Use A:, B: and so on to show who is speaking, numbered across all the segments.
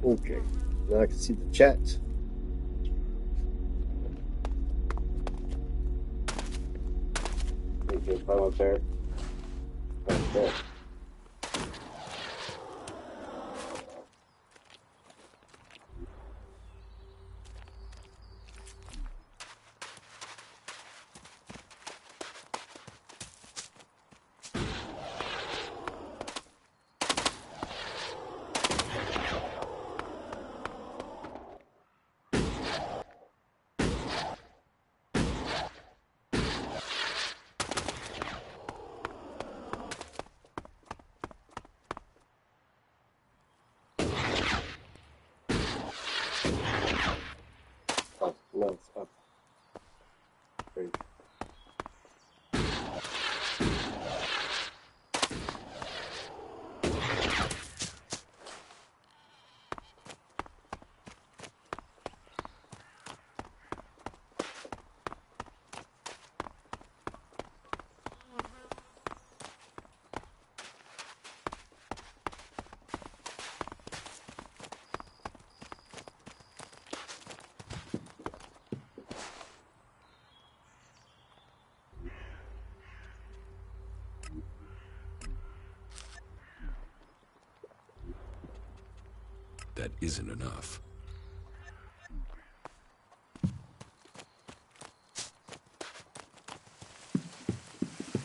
A: Okay, now I can see the chat.
B: You can climb up there. Right there. Oh, no, it's up. Great.
C: That isn't enough.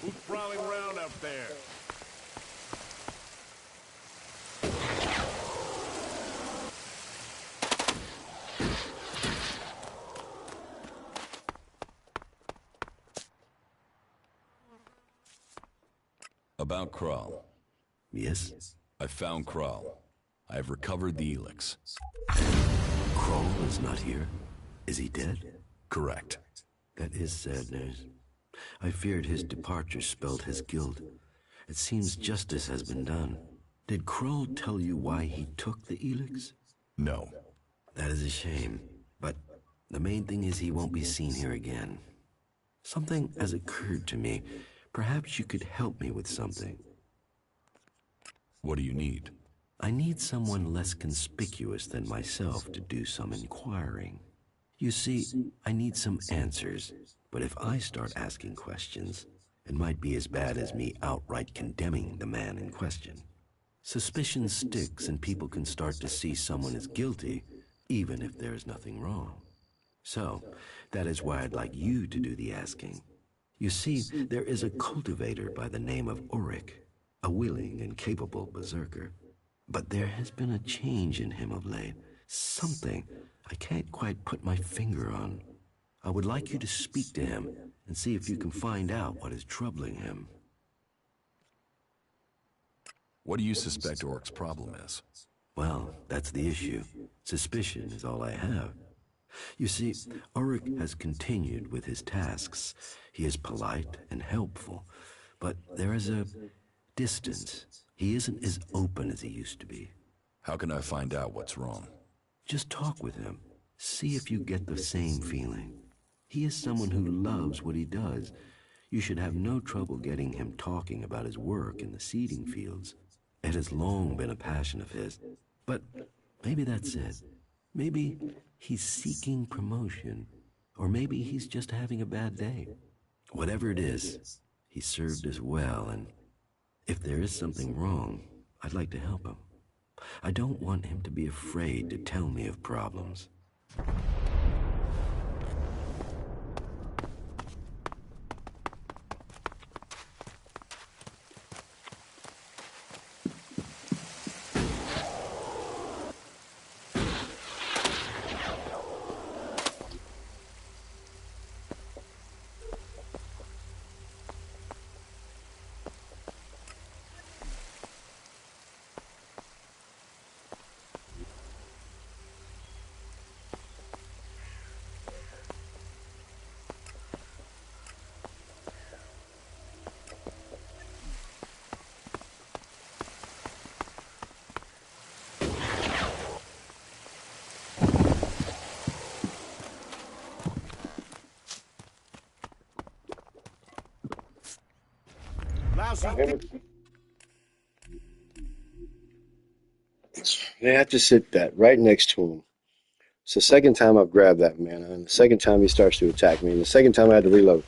D: Who's prowling around up there?
C: About Kral.
E: Yes?
C: I found Kral. I have recovered the Elex.
E: Kroll is not here. Is he dead?
C: Correct.
E: That is sad news. I feared his departure spelled his guilt. It seems justice has been done. Did Kroll tell you why he took the Elex?
C: No.
E: That is a shame, but the main thing is he won't be seen here again. Something has occurred to me. Perhaps you could help me with something.
C: What do you need?
E: I need someone less conspicuous than myself to do some inquiring. You see, I need some answers, but if I start asking questions, it might be as bad as me outright condemning the man in question. Suspicion sticks and people can start to see someone is guilty, even if there is nothing wrong. So, that is why I'd like you to do the asking. You see, there is a cultivator by the name of Ulrich, a willing and capable berserker. But there has been a change in him of late. Something I can't quite put my finger on. I would like you to speak to him and see if you can find out what is troubling him.
C: What do you suspect Orc's problem is?
E: Well, that's the issue. Suspicion is all I have. You see, Ulrich has continued with his tasks. He is polite and helpful, but there is a distance. He isn't as open as he used to be.
C: How can I find out what's wrong?
E: Just talk with him. See if you get the same feeling. He is someone who loves what he does. You should have no trouble getting him talking about his work in the seeding fields. It has long been a passion of his. But maybe that's it. Maybe he's seeking promotion. Or maybe he's just having a bad day. Whatever it is, he served us well, and if there is something wrong, I'd like to help him. I don't want him to be afraid to tell me of problems.
D: Lousy.
B: Yeah,
A: And I have to sit that right next to him. It's the second time I've grabbed that man, and the second time he starts to attack me, and the second time I had to reload.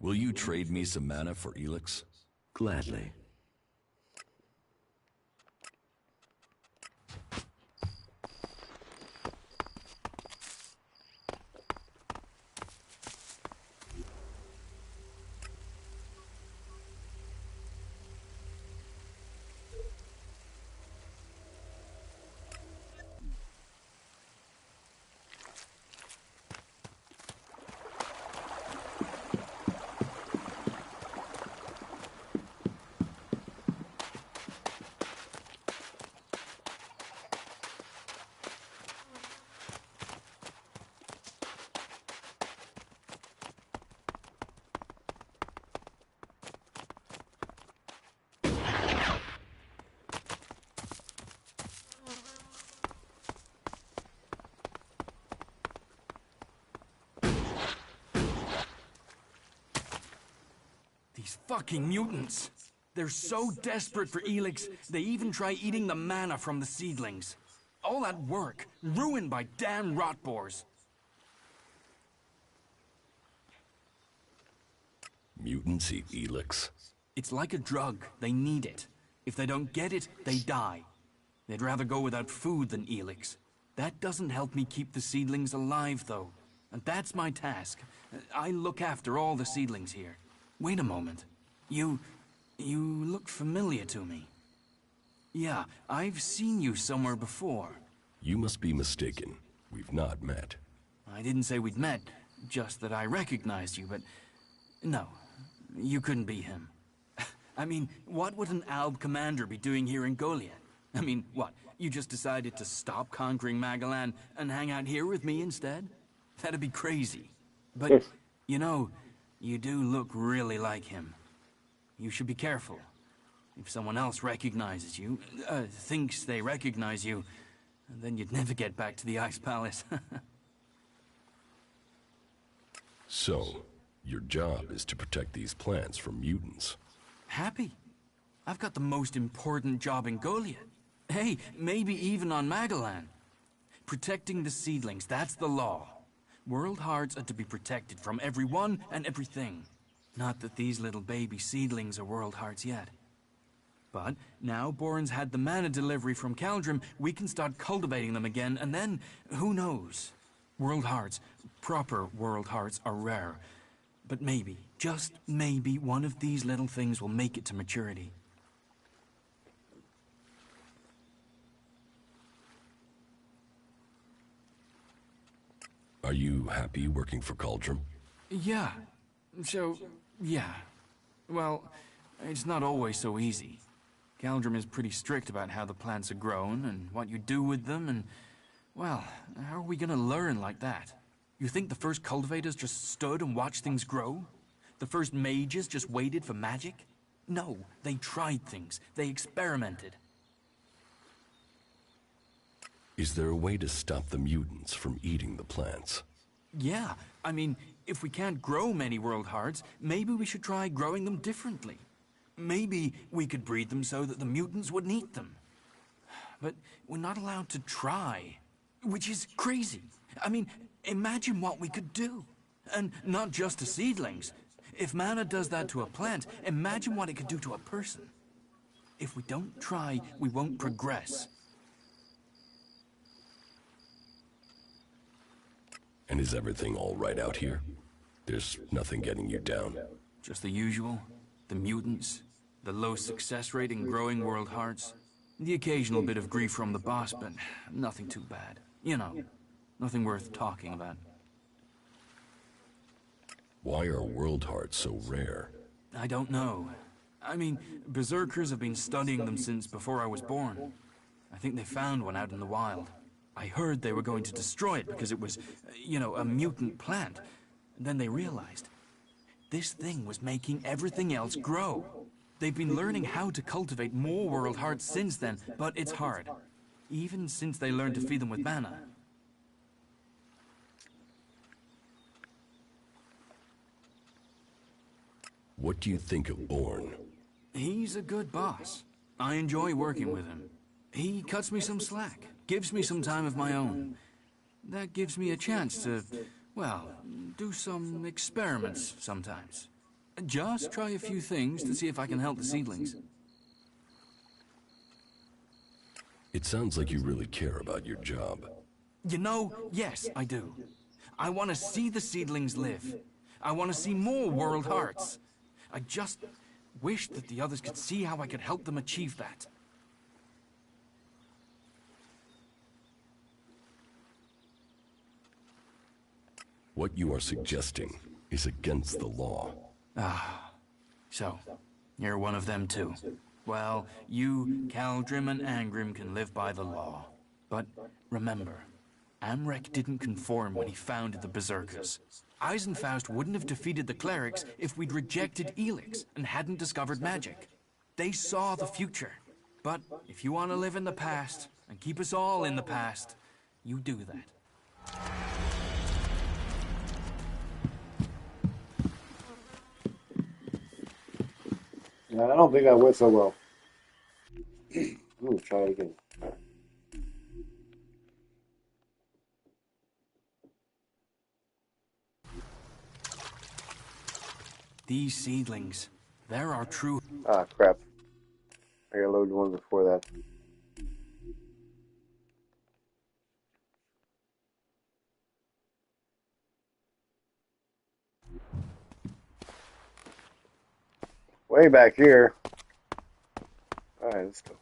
C: Will you trade me some mana for Elex?
E: Gladly.
F: These fucking mutants! They're so desperate for Elex, they even try eating the mana from the seedlings. All that work, ruined by damn rotboars.
C: Mutants eat Elex.
F: It's like a drug. They need it. If they don't get it, they die. They'd rather go without food than Elex. That doesn't help me keep the seedlings alive, though. And that's my task. I look after all the seedlings here. Wait a moment. You look familiar to me. Yeah, I've seen you somewhere before.
C: You must be mistaken. We've not met.
F: I didn't say we'd met, just that I recognized you, but... No, you couldn't be him. I mean, what would an Alb commander be doing here in Golia? I mean, what, you just decided to stop conquering Magalan and hang out here with me instead? That'd be crazy. But, you know, you do look really like him. You should be careful. If someone else recognizes you, thinks they recognize you, then you'd never get back to the Ice Palace.
C: So, your job is to protect these plants from mutants.
F: Happy. I've got the most important job in Golia. Hey, maybe even on Magalan. Protecting the seedlings, that's the law. World hearts are to be protected from everyone and everything. Not that these little baby seedlings are world hearts yet. But now Boren's had the mana delivery from Caldrum, we can start cultivating them again, and then, who knows? World hearts, proper world hearts, are rare. But maybe, just maybe, one of these little things will make it to maturity.
C: Are you happy working for Cauldron?
F: Yeah. Yeah. Well, it's not always so easy. Caldrum is pretty strict about how the plants are grown and what you do with them, and, well, how are we gonna learn like that? You think the first cultivators just stood and watched things grow? The first mages just waited for magic? No, they tried things. They experimented.
C: Is there a way to stop the mutants from eating the plants?
F: Yeah, I mean, if we can't grow many world hearts, maybe we should try growing them differently. Maybe we could breed them so that the mutants wouldn't eat them. But we're not allowed to try, which is crazy. I mean, imagine what we could do. And not just to seedlings. If mana does that to a plant, imagine what it could do to a person. If we don't try, we won't progress.
C: And is everything all right out here? There's nothing getting you down?
F: Just the usual. The mutants, the low success rate in growing world hearts, the occasional bit of grief from the boss, but nothing too bad. You know, nothing worth talking about.
C: Why are world hearts so rare?
F: I don't know. I mean, berserkers have been studying them since before I was born. I think they found one out in the wild. I heard they were going to destroy it because it was, you know, a mutant plant. Then they realized this thing was making everything else grow. They've been learning how to cultivate more world hearts since then, but it's hard. Even since they learned to feed them with mana.
C: What do you think of Born?
F: He's a good boss. I enjoy working with him. He cuts me some slack, gives me some time of my own. That gives me a chance to, well, do some experiments sometimes. Just try a few things to see if I can help the seedlings.
C: It sounds like you really care about your job.
F: You know, yes, I do. I want to see the seedlings live. I want to see more world hearts. I just wish that the others could see how I could help them achieve that.
C: What you are suggesting is against the law.
F: So, you're one of them too. Well, you, Caldrim, and Angrim can live by the law. But remember, Amrek didn't conform when he founded the Berserkers. Eisenfaust wouldn't have defeated the clerics if we'd rejected Elex and hadn't discovered magic. They saw the future. But if you want to live in the past, and keep us all in the past, you do that.
B: Yeah, I don't think that went so well. I'm gonna try it again.
F: These seedlings, they're our true...
B: Ah, crap. I gotta load one before that. Way back here. Alright, let's go.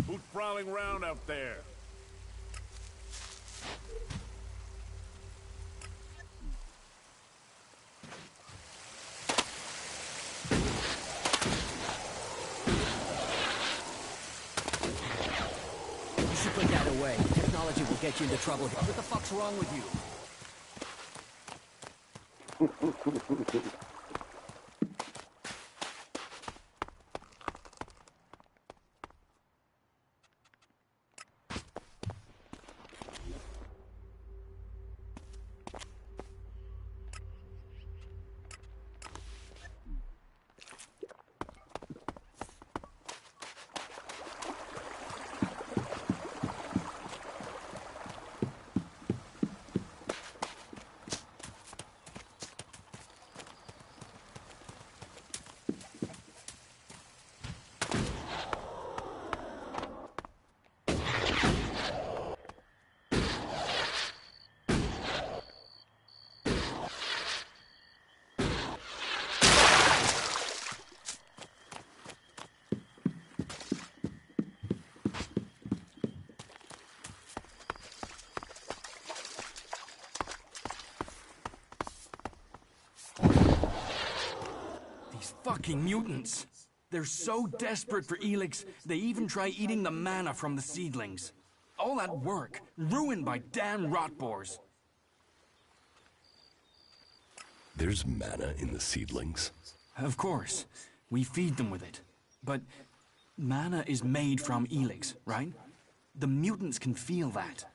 D: Who's prowling around out there?
G: You should put that away. Technology will get you into trouble here. What the fuck's wrong with you?
F: Fucking mutants. They're so desperate for Elex, they even try eating the mana from the seedlings. All that work, ruined by damn rotboars.
C: There's mana in the seedlings.
F: Of course, we feed them with it. But mana is made from Elex, right? The mutants can feel that.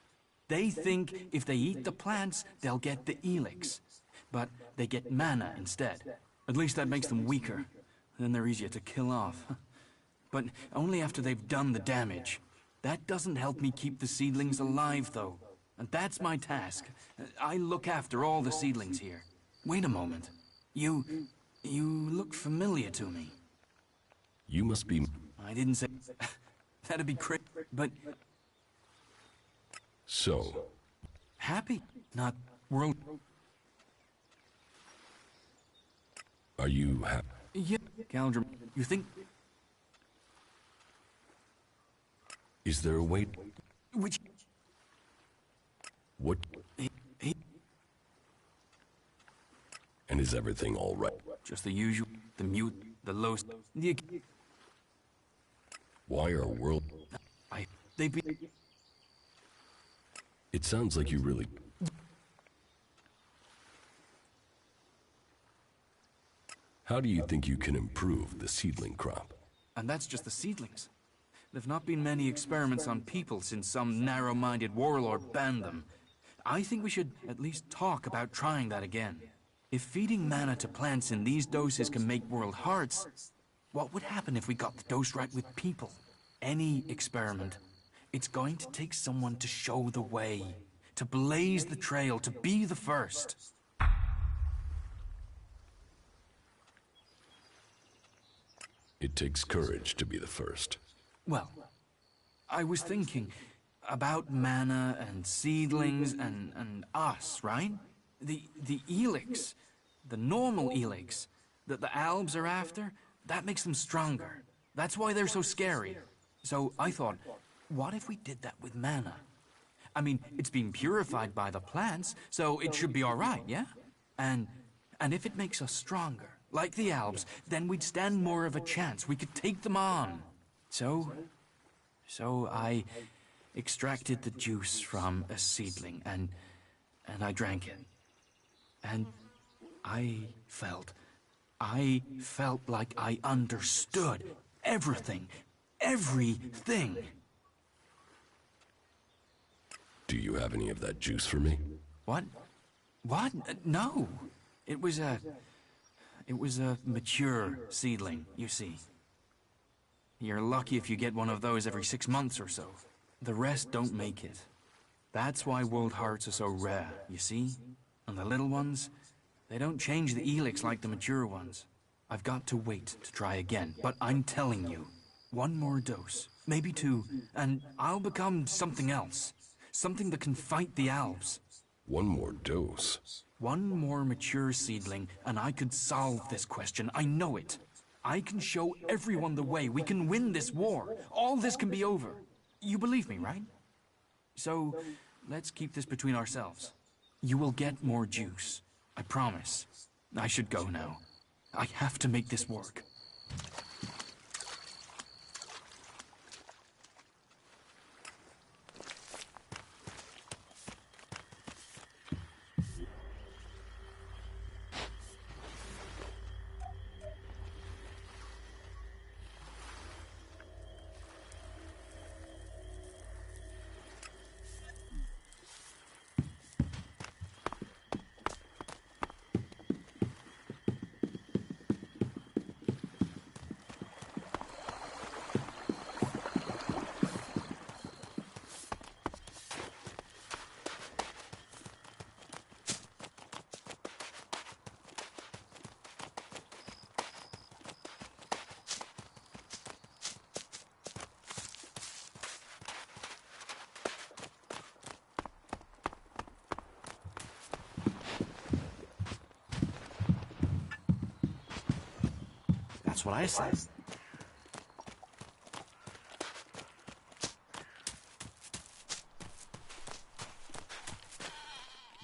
F: They think if they eat the plants, they'll get the Elex. But they get mana instead. At least that makes them weaker. Then they're easier to kill off. But only after they've done the damage. That doesn't help me keep the seedlings alive, though. And that's my task. I look after all the seedlings here. Wait a moment. You look familiar to me.
C: You must be...
F: I didn't say... That'd be crazy, but...
C: So,
F: Happy, not world...
C: are you happy?
F: Yeah, Caldrim, you think...
C: Is there a way?
F: Which...
C: What? And is everything all right?
F: Just the usual. The mute, the low... The...
C: Why are world...
F: They be...
C: It sounds like you really... How do you think you can improve the seedling crop?
F: And that's just the seedlings. There've not been many experiments on people since some narrow-minded warlord banned them. I think we should at least talk about trying that again. If feeding mana to plants in these doses can make world hearts, what would happen if we got the dose right with people? Any experiment. It's going to take someone to show the way, to blaze the trail, to be the first.
C: It takes courage to be the first.
F: Well, I was thinking about mana and seedlings and us, right? The Elex, the normal Elex that the Albs are after, that makes them stronger. That's why they're so scary. So I thought, what if we did that with mana? I mean, it's being purified by the plants, so it should be all right, yeah? And if it makes us stronger, like the Albs, then we'd stand more of a chance. We could take them on. So I extracted the juice from a seedling and I drank it. And I felt like I understood everything. Everything.
C: Do you have any of that juice for me?
F: What? What? No. It was a mature seedling, you see. You're lucky if you get one of those every 6 months or so. The rest don't make it. That's why world hearts are so rare, you see? And the little ones, they don't change the Elex like the mature ones. I've got to wait to try again, but I'm telling you, one more dose, maybe 2, and I'll become something else. Something that can fight the Albs.
C: One more dose?
F: One more mature seedling, and I could solve this question. I know it. I can show everyone the way. We can win this war. All this can be over. You believe me, right? So, let's keep this between ourselves. You will get more juice. I promise. I should go now. I have to make this work.
G: That's what I said.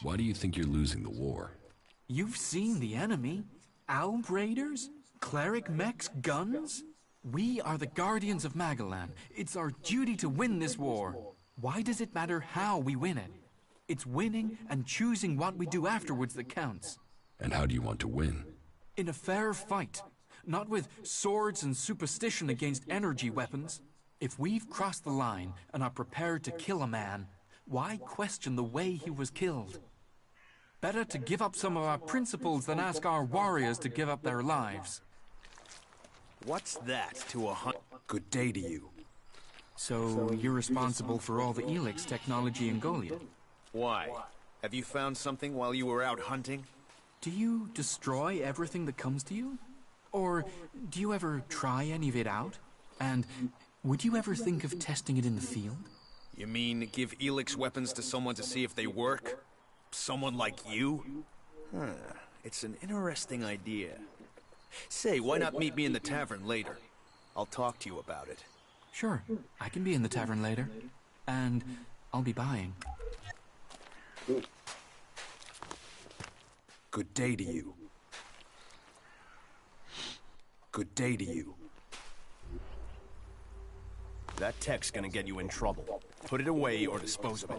C: Why do you think you're losing the war?
F: You've seen the enemy. Alb raiders? Cleric mechs? Guns? We are the guardians of Magalan. It's our duty to win this war. Why does it matter how we win it? It's winning and choosing what we do afterwards that counts.
C: And how do you want to win?
F: In a fair fight. Not with swords and superstition against energy weapons. If we've crossed the line and are prepared to kill a man, why question the way he was killed? Better to give up some of our principles than ask our warriors to give up their lives.
H: What's that to a hunt? Good day to you.
F: So you're responsible for all the Elex technology in Goliath?
H: Why? Have you found something while you were out hunting?
F: Do you destroy everything that comes to you? Or do you ever try any of it out? And would you ever think of testing it in the field?
H: You mean give Elex weapons to someone to see if they work? Someone like you? It's an interesting idea. Say, why not meet me in the tavern later? I'll talk to you about it.
F: Sure, I can be in the tavern later. And I'll be buying.
H: Good day to you. Good day to you.
I: That tech's gonna get you in trouble. Put it away or dispose of it.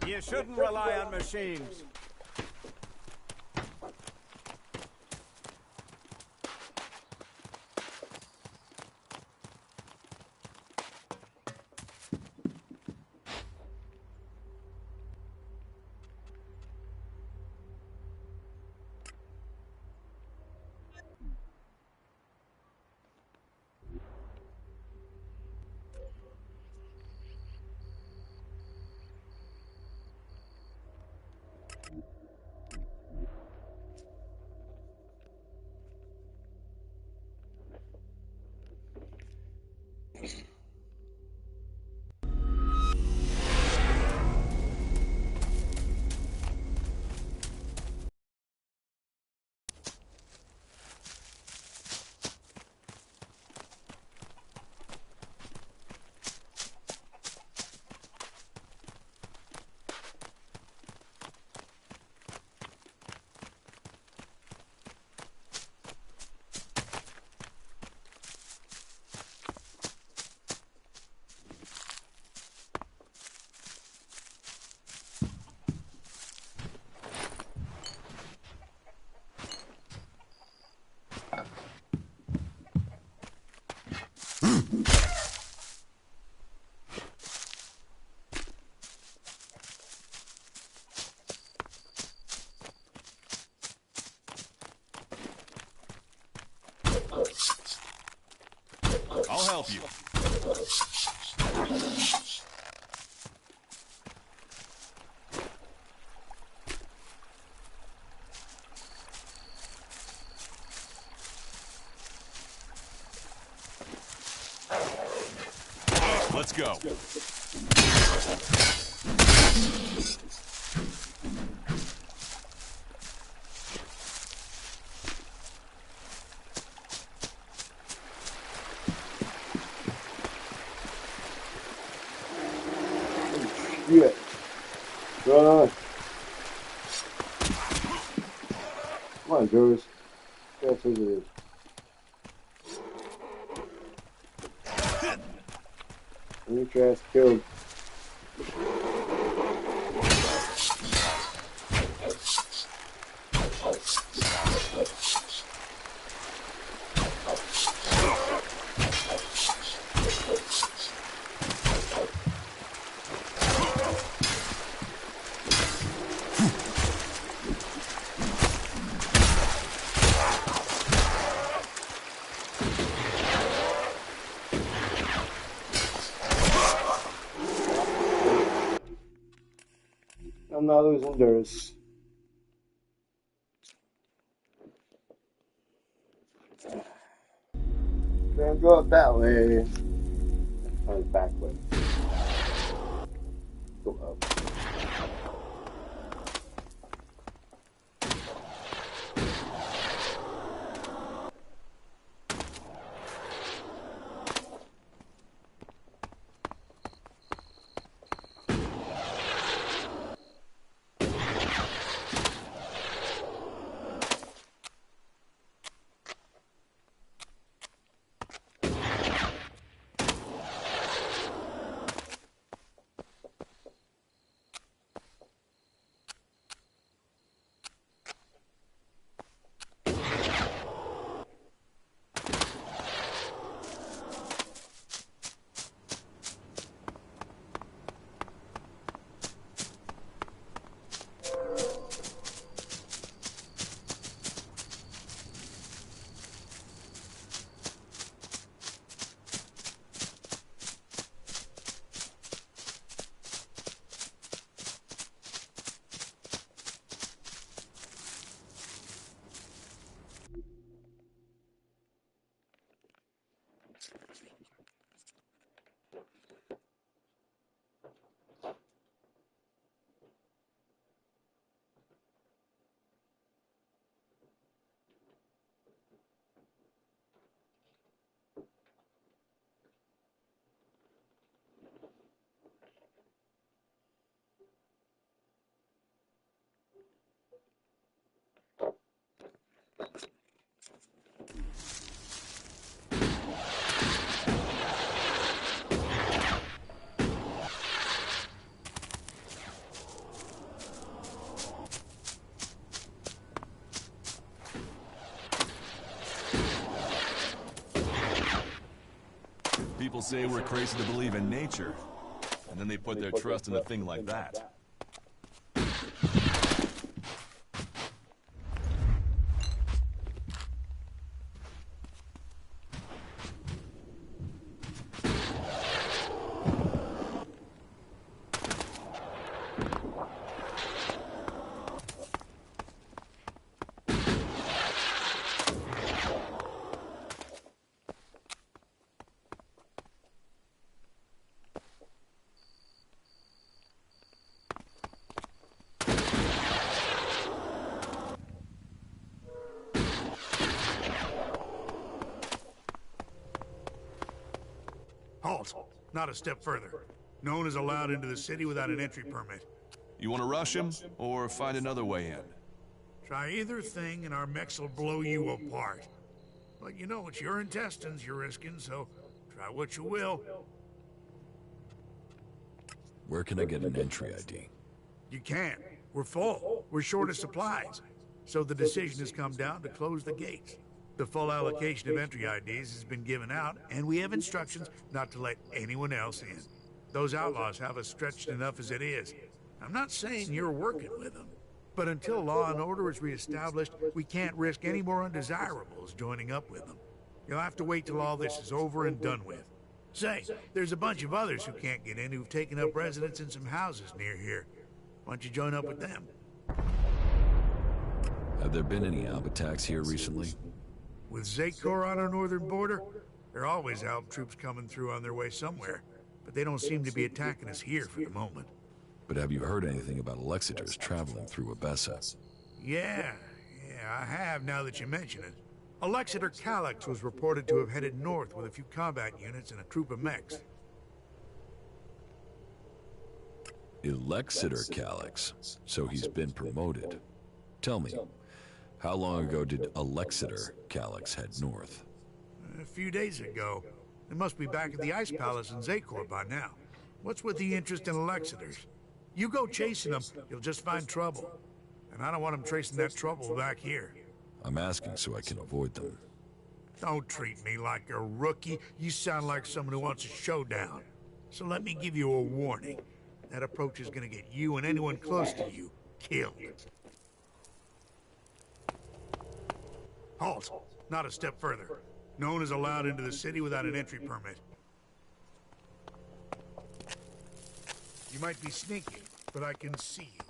D: You shouldn't rely on machines.
I: I'll help you. Let's go.
B: Yeah. Run. Come on, Jules. That's what it is. Any trash killed. I'm not losing Durst. Gonna go up that way. Turn back way. Go up.
J: People say we're crazy to believe in nature, and then they put their trust in a thing like that.
D: Halt! Not a step further. No one is allowed into the city without an entry permit.
J: You want to rush him, or find another way in?
D: Try either thing and our mechs will blow you apart. But you know, it's your intestines you're risking, so try what you will.
C: Where can I get an entry ID?
D: You can't. We're full. We're short of supplies. So the decision has come down to close the gates. The full allocation of entry IDs has been given out, and we have instructions not to let anyone else in. Those outlaws have us stretched enough as it is. I'm not saying you're working with them, but until law and order is reestablished, we can't risk any more undesirables joining up with them. You'll have to wait till all this is over and done with. Say, there's a bunch of others who can't get in who've taken up residence in some houses near here. Why don't you join up with them?
C: Have there been any Alb attacks here recently?
D: With Zakor on our northern border, there are always Alb troops coming through on their way somewhere, but they don't seem to be attacking us here for the moment.
C: But have you heard anything about Alexiters traveling through Abessa?
D: Yeah, I have now that you mention it. Alexiter Calyx was reported to have headed north with a few combat units and a troop of mechs.
C: Alexiter Calyx, so he's been promoted. Tell me, how long ago did Alexiter Calyx head north?
D: A few days ago. They must be back at the Ice Palace in Zakor by now. What's with the interest in Alexiters? You go chasing them, you'll just find trouble. And I don't want them tracing that trouble back here.
C: I'm asking so I can avoid them.
D: Don't treat me like a rookie. You sound like someone who wants a showdown. So let me give you a warning. That approach is gonna get you and anyone close to you killed. Halt! Not a step further. No one is allowed into the city without an entry permit. You might be sneaky, but I can see you.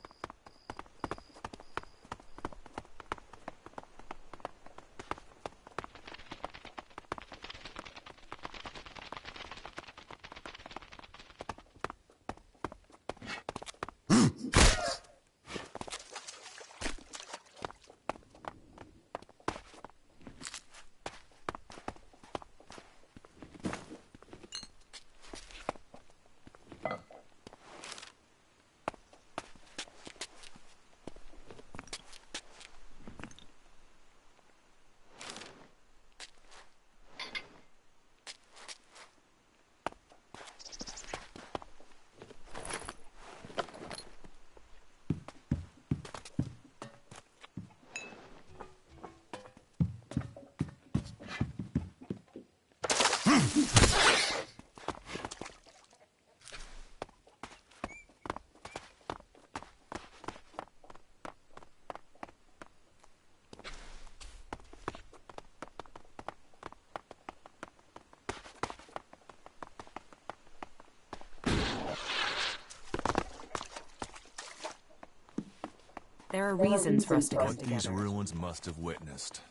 K: There are reasons for us to come
J: What these
K: together.
J: ruins must have witnessed.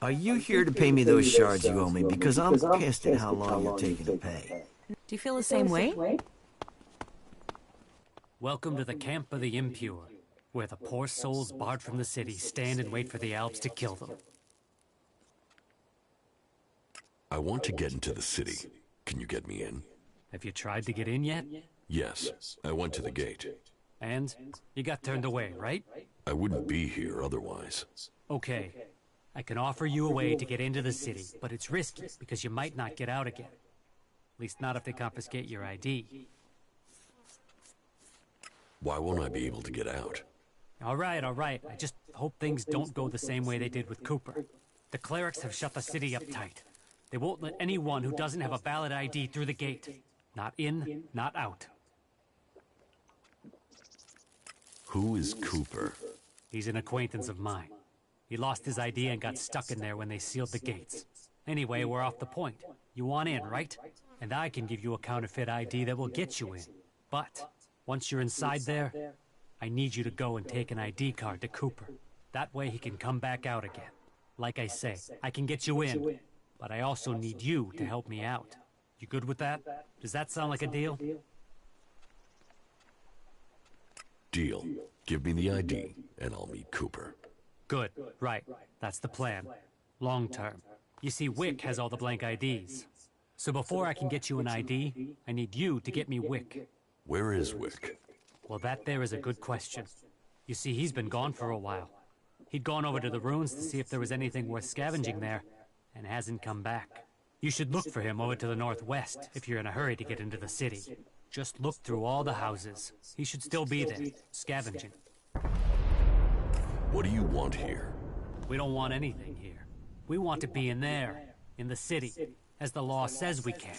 L: Are you here to pay me those shards you owe me? Because I'm pissed at how long you're taking to pay.
K: Do you feel the same way?
M: Welcome to the camp of the impure, where the poor souls barred from the city stand and wait for the Alps to kill them.
C: I want to get into the city. Can you get me in?
M: Have you tried to get in yet?
C: Yes, I went to the gate.
M: And you got turned away, right?
C: I wouldn't be here otherwise.
M: Okay. I can offer you a way to get into the city, but it's risky because you might not get out again. At least not if they confiscate your ID.
C: Why won't I be able to get out?
M: All right. I just hope things don't go the same way they did with Cooper. The clerics have shut the city up tight. They won't let anyone who doesn't have a valid ID through the gate. Not in, not out.
E: Who is Cooper?
M: He's an acquaintance of mine. He lost his ID and got stuck in there when they sealed the gates. Anyway, we're off the point. You want in, right? And I can give you a counterfeit ID that will get you in. But once you're inside there, I need you to go and take an ID card to Cooper. That way he can come back out again. Like I say, I can get you in, but I also need you to help me out. You good with that? Does that sound like a deal?
C: Deal. Give me the ID, and I'll meet Cooper.
M: Good. Right. That's the plan. Long term. You see, Wick has all the blank IDs. So before I can get you an ID, I need you to get me Wick.
C: Where is Wick?
M: Well, that there is a good question. You see, he's been gone for a while. He'd gone over to the ruins to see if there was anything worth scavenging there, and hasn't come back. You should look for him over to the northwest if you're in a hurry to get into the city. Just look through all the houses. He should still be there, scavenging.
C: What do you want here?
M: We don't want anything here. We want to be in there, in the city, as the law says we can.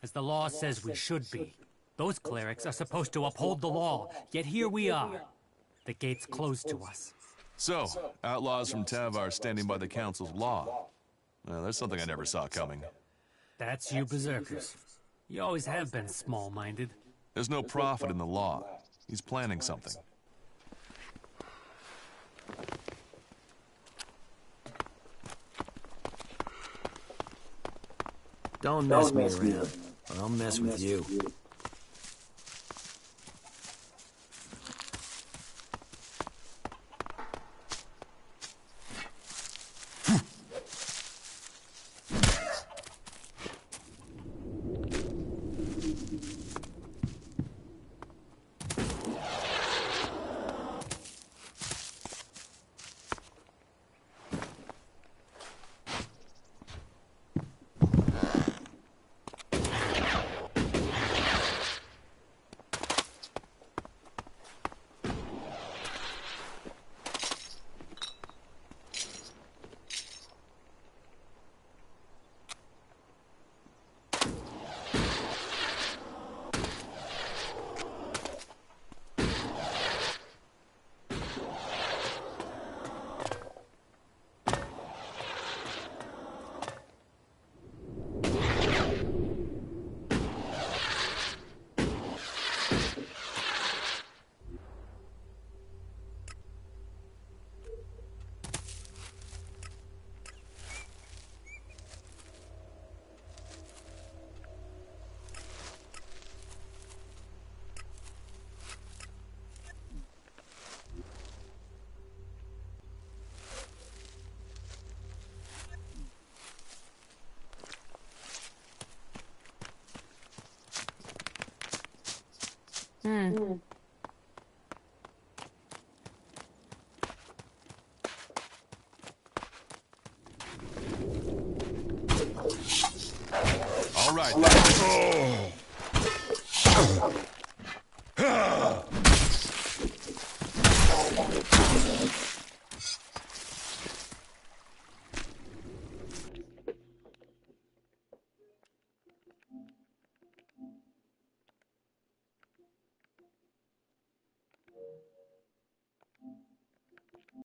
M: As the law says we should be. Those clerics are supposed to uphold the law, yet here we are. The gate's closed to us.
J: So, outlaws from Tavar standing by the Council's law. Well, there's something I never saw coming.
M: That's you berserkers. You always have been small-minded.
J: There's no profit in the law. He's planning something.
L: Don't mess me around, or I'll mess with you.
J: All right. Oh.